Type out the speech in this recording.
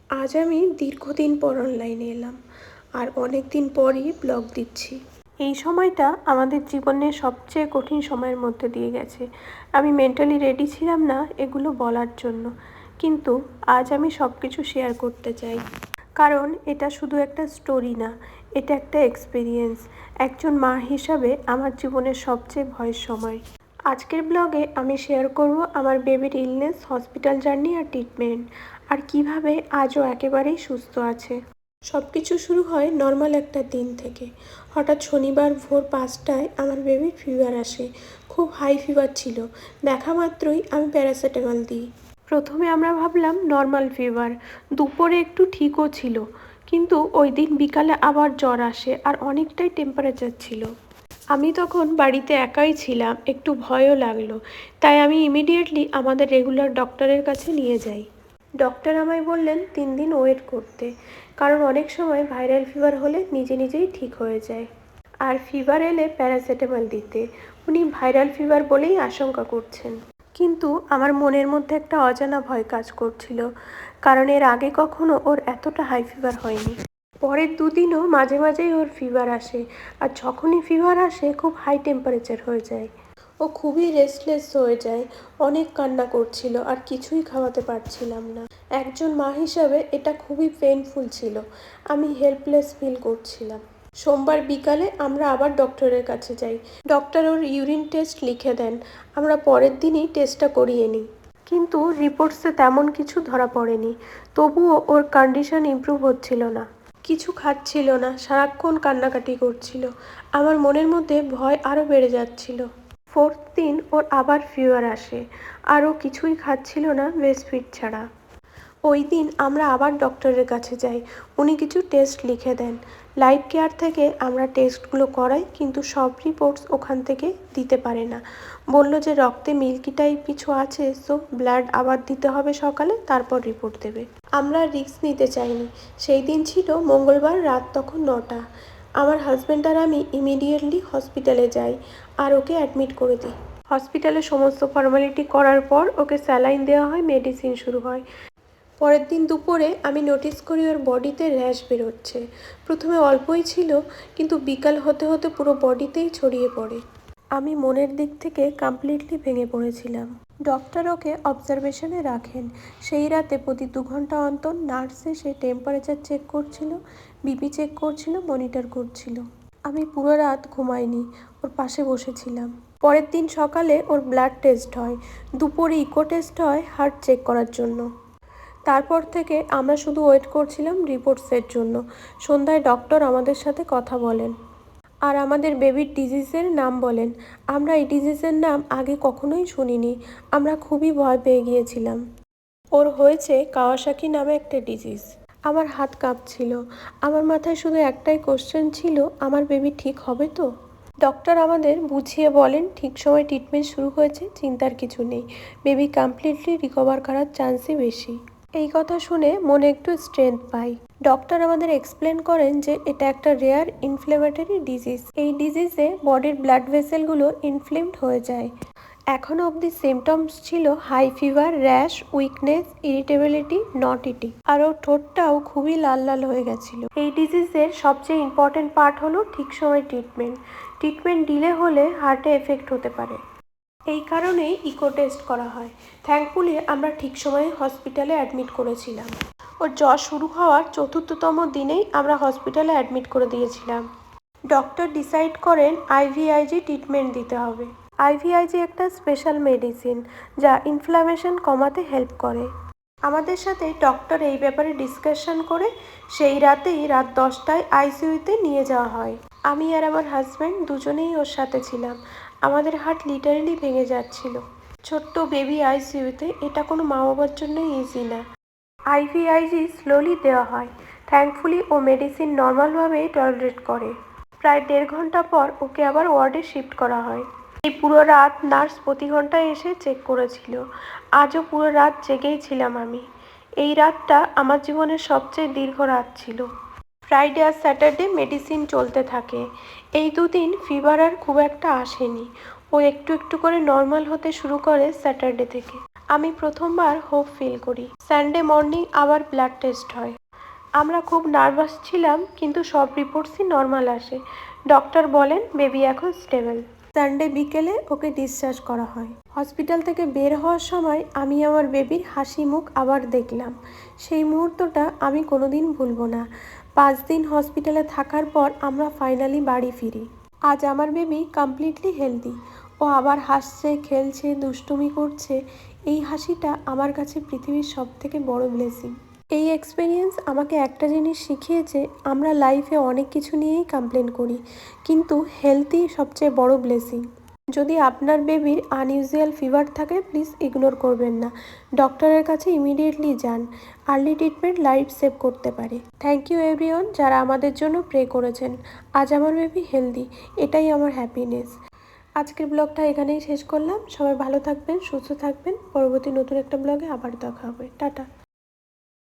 আজ আমি দীর্ঘদিন পর অনলাইনে এলাম আর অনেক দিন পরই ব্লগ দিচ্ছি। এই সময়টা আমাদের জীবনের সবচেয়ে কঠিন সময়ের মধ্যে দিয়ে গেছে। আমি মেন্টালি রেডি ছিলাম না এগুলো বলার জন্য, কিন্তু আজ আমি সব কিছু শেয়ার করতে চাই। কারণ এটা শুধু একটা স্টোরি না, এটা একটা এক্সপিরিয়েন্স। একজন মা হিসাবে আমার জীবনের সবচেয়ে ভয়ের সময়। আজকের ব্লগে আমি শেয়ার করব আমার বেবির ইলনেস, হসপিটাল জার্নি আর ট্রিটমেন্ট, আর কিভাবে আজও একেবারেই সুস্থ আছে। সব কিছু শুরু হয় নর্মাল একটা দিন থেকে। হঠাৎ শনিবার ভোর 5টায় আমার বেবির ফিভার আসে। খুব হাই ফিভার ছিল। দেখা মাত্রই আমি প্যারাসিটামল দিই। প্রথমে আমরা ভাবলাম নর্মাল ফিভার, দুপুরে একটু ঠিকও ছিল, কিন্তু ওই দিন বিকালে আবার জ্বর আসে আর অনেকটাই টেম্পারেচার ছিল। আমি তখন বাড়িতে একাই ছিলাম, একটু ভয়ও লাগলো, তাই আমি ইমিডিয়েটলি আমাদের রেগুলার ডক্টরের কাছে নিয়ে যাই। ডক্টর আমায় বললেন 3 দিন ওয়েট করতে, কারণ অনেক সময় ভাইরাল ফিভার হলে নিজে নিজেই ঠিক হয়ে যায়, আর ফিভার এলে প্যারাসিটামল দিতে। উনি ভাইরাল ফিভার বলেই আশঙ্কা করছেন। কিন্তু আমার মনের মধ্যে একটা অজানা ভয় কাজ করছিল, কারণ এর আগে কখনো ওর এতটা হাই ফিভার হয়নি। পরের 2 দিনও মাঝে মাঝেই ওর ফিভার আসে, আর যখনই ফিভার আসে খুব হাই টেম্পারেচার হয়ে যায়। ও খুবই রেস্টলেস হয়ে যায়, অনেক কান্না করছিল আর কিছুই খাওয়াতে পারছিলাম না। একজন মা হিসাবে এটা খুবই পেইনফুল ছিল। আমি হেল্পলেস ফিল করছিলাম। সোমবার বিকালে আমরা আবার ডক্টরের কাছে যাই। ডক্টর ওর ইউরিন টেস্ট লিখে দেন। আমরা পরের দিনই টেস্টটা করিয়ে নিই, কিন্তু রিপোর্টসে তেমন কিছু ধরা পড়েনি। তবুও ওর কন্ডিশন ইমপ্রুভ হচ্ছিল না। কিছু খাচ্ছিল না, সারাক্ষণ কান্নাকাটি করছিল। আমার মনের মধ্যে ভয় আরও বেড়ে যাচ্ছিল। 4th দিন ওর আবার ফিভার আসে, আর ও কিছুই খাচ্ছিল না ব্রেস্টফিড ছাড়া। ওই দিন আমরা আবার ডক্টরের কাছে যাই। উনি কিছু টেস্ট লিখে দেন। লাইফ কেয়ার থেকে আমরা টেস্টগুলো করাই, কিন্তু সব রিপোর্টস ওখান থেকে দিতে পারে না। বলল যে রক্তে মিল্কি টাইপ কিছু আছে, সো ব্লাড আবার দিতে হবে সকালে, তারপর রিপোর্ট দেবে। আমরা রিস্ক নিতে চাইনি। সেই দিন ছিল মঙ্গলবার, রাত তখন 9টা। আমার হাজব্যান্ড আর আমি ইমিডিয়েটলি হসপিটালে যাই আর ওকে অ্যাডমিট করে দিই। হসপিটালে সমস্ত ফর্মালিটি করার পর ওকে স্যালাইন দেওয়া হয়, মেডিসিন শুরু হয়। পরের দিন দুপুরে আমি নোটিস করি ওর বডিতে র্যাশ বেরোচ্ছে। প্রথমে অল্পই ছিল, কিন্তু বিকাল হতে হতে পুরো বডিতেই ছড়িয়ে পড়ে। আমি মনের দিক থেকে কমপ্লিটলি ভেঙে পড়েছিলাম। ডক্টর ওকে অবজারভেশনে রাখেন। সেই রাতে প্রতি 2 ঘন্টা অন্তর নার্স এসে টেম্পারেচার চেক করছিল, বিপি চেক করছিল, মনিটর করছিল। আমি পুরো রাত ঘুমাইনি, ওর পাশে বসেছিলাম। পরের দিন সকালে ওর ব্লাড টেস্ট হয়, দুপুরে ইকো টেস্ট হয় হার্ট চেক করার জন্য। তারপর থেকে আমরা শুধু ওয়েট করছিলাম রিপোর্টসের জন্য। সন্ধ্যায় ডক্টর আমাদের সাথে কথা বলেন আর আমাদের বেবির ডিজিজের নাম বলেন। আমরা এই ডিজিজের নাম আগে কখনোই শুনিনি। আমরা খুবই ভয় পেয়ে গিয়েছিলাম। ওর হয়েছে কাওয়াসাকি নামে একটা ডিজিজ। আমার হাত কাঁপছিল। আমার মাথায় শুধু একটাই কোশ্চেন ছিল, আমার বেবি ঠিক হবে তো? ডক্টর আমাদের বুঝিয়ে বলেন ঠিক সময় ট্রিটমেন্ট শুরু হয়েছে, চিন্তার কিছু নেই, বেবি কমপ্লিটলি রিকভার করার চান্সই বেশি। এই কথা শুনে মনে একটু স্ট্রেংথ পাই। ডক্টর আমাদের এক্সপ্লেন করেন যে এটা একটা রেয়ার ইনফ্লেমেটরি ডিজিজ। এই ডিজিজে বডির ব্লাড ভেসেলগুলো ইনফ্লেমড হয়ে যায়। এখনও অবধি সিমটমস ছিল high fever, rash, weakness, irritability, not eating, আর ওর ঠোঁটটাও খুবই লাল লাল হয়ে গেছিলো। এই ডিজিজের সবচেয়ে ইম্পর্টেন্ট পার্ট হলো ঠিক সময় ট্রিটমেন্ট। ট্রিটমেন্ট ডিলে হলে হার্টে এফেক্ট হতে পারে। এই কারণেই ইকো টেস্ট করা হয়। থ্যাঙ্কফুলি আমরা ঠিক সময়ে হসপিটালে অ্যাডমিট করেছিলাম। ওর জ্বর শুরু হওয়ার 4র্থতম দিনেই আমরা হসপিটালে অ্যাডমিট করে দিয়েছিলাম। ডক্টর ডিসাইড করেন আইভিআইজি ট্রিটমেন্ট দিতে হবে। আইভিআইজি একটা স্পেশাল মেডিসিন যা ইনফ্ল্যামেশন কমাতে হেল্প করে। আমাদের সাথে ডক্টর এই ব্যাপারে ডিসকাশন করে সেই রাতেই রাত 10টায় আইসিইউতে নিয়ে যাওয়া হয়। আমি আর আমার হাজব্যান্ড দুজনেই ওর সাথে ছিলাম। আমাদের হার্ট লিটারেলি ভেঙে যাচ্ছিল। ছোট্ট বেবি আইসিইউতে, এটা কোনো মা বাবার জন্য ইজি না। আইভিআইজি স্লোলি দেওয়া হয়। থ্যাঙ্কফুলি ও মেডিসিন নর্মালভাবেই টলারেট করে। প্রায় 1.5 ঘন্টা পর ওকে আবার ওয়ার্ডে শিফট করা হয়। এই পুরো রাত নার্স প্রতি ঘন্টায় এসে চেক করেছিল। আজও পুরো রাত জেগেই ছিলাম আমি। এই রাতটা আমার জীবনের সবচেয়ে দীর্ঘ রাত ছিল। ফ্রাইডে আর স্যাটারডে মেডিসিন চলতে থাকে। এই 2 দিন ফিভার আর খুব একটা আসেনি। ও একটু একটু করে নর্মাল হতে শুরু করে স্যাটারডে থেকে। আমি প্রথমবার হোপ ফিল করি। সানডে মর্নিং আবার ব্লাড টেস্ট হয়। আমরা খুব নার্ভাস ছিলাম, কিন্তু সব রিপোর্টসই নর্মাল আসে। ডক্টর বলেন বেবি এখন স্টেবল। সানডে বিকেলে ওকে ডিসচার্জ করা হয়। হসপিটাল থেকে বের হওয়ার সময় আমি আমার বেবির হাসি মুখ আবার দেখলাম। সেই মুহূর্তটা আমি কোনোদিন ভুলব না। 5 দিন হসপিটালে থাকার পর আমরা ফাইনালি বাড়ি ফিরি। আজ আমার বেবি কমপ্লিটলি হেলদি। ও আবার হাসছে, খেলছে, দুষ্টুমি করছে। এই হাসিটা আমার কাছে পৃথিবীর সবথেকে বড় ব্লেসিং। এই এক্সপিরিয়েন্স আমাকে একটা জিনিস শিখিয়েছে, আমরা লাইফে অনেক কিছু নিয়েই কমপ্লেন করি, কিন্তু হেলথই সবচেয়ে বড় ব্লেসিং। যদি আপনার বেবির আনইউজুয়াল ফিভার থাকে, প্লিজ ইগনোর করবেন না। ডক্টরের কাছে ইমিডিয়েটলি যান। আর্লি ট্রিটমেন্ট লাইফ সেভ করতে পারে। থ্যাংক ইউ এভরিওয়ান যারা আমাদের জন্য প্রে করেছেন। আজ আমার বেবি হেলদি, এটাই আমার হ্যাপিনেস। আজকের ব্লগটা এখানেই শেষ করলাম। সবাই ভালো থাকবেন, সুস্থ থাকবেন। পরবর্তী নতুন একটা ব্লগে আবার দেখা হবে। টাটা।